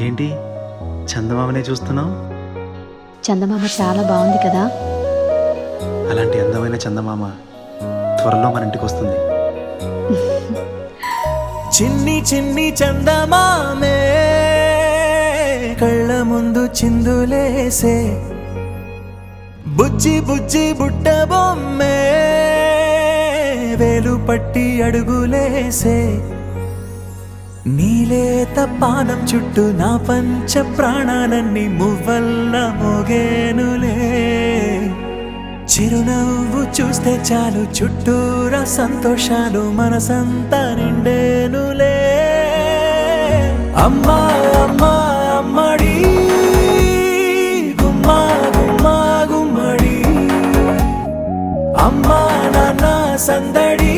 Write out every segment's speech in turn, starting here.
ఏంటి చందమామనే చూస్తున్నావు? చందమామ చాలా బాగుంది కదా. అలాంటి అందమైన చందమామ త్వరలో మన ఇంటికి వస్తుంది. చిన్ని చిన్ని చందమామే కళ్ళ ముందు చిందులేసే, బుజ్జి బుజ్జి బుట్ట బొమ్మే వేలు పట్టి అడుగులేసే, నీలేత పానం చుట్టూ నా పంచ ప్రాణాలన్నీ మువ్వల్ల మోగేనులే, చిరునవ్వు చూస్తే చాలు చుట్టూరా సంతోషాలు మనసంతా నిండేనులే. అమ్మా అమ్మా అమ్మడి గుమ్మా గుమ్మా గుమ్మడి, అమ్మా నాన్న సందడి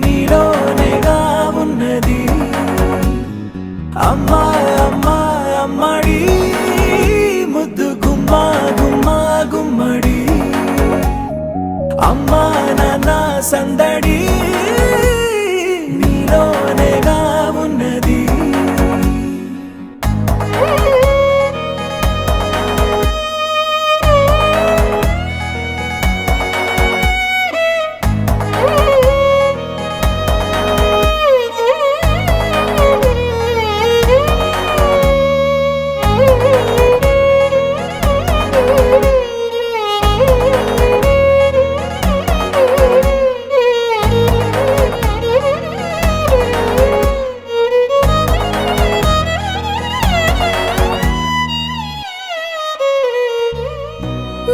నీలోనేగా ఉన్నది. అమ్మా అమ్మా అమ్మడి ముద్దు గుమ్మా గుమ్మా గుమ్మడి, అమ్మా నాన్న సందడి నీలోనేగా ఉన్నది.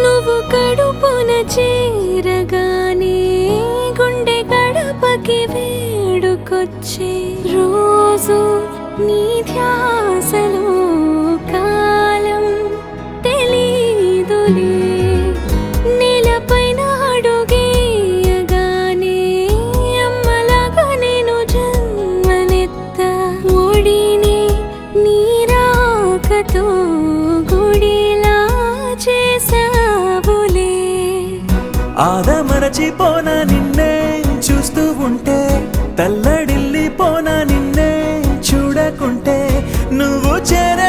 నువ్వు కడుపున చేరగానే గుండె గడపకి వేడుకొచ్చే, రోజు నీ ధ్యాసలో కాలం తెలీదులే, నేలపైన అడుగేయగానే అమ్మలాగా నేను జన్మనెత్త, ఒడిని నీ రాకతో గుడిలా చేసావులే. ఆదమరచిపోనా నిన్నే చూస్తూ ఉంటే, తల్లడిల్లిపోనా నిన్నే చూడకుంటే, నువ్వు చేరే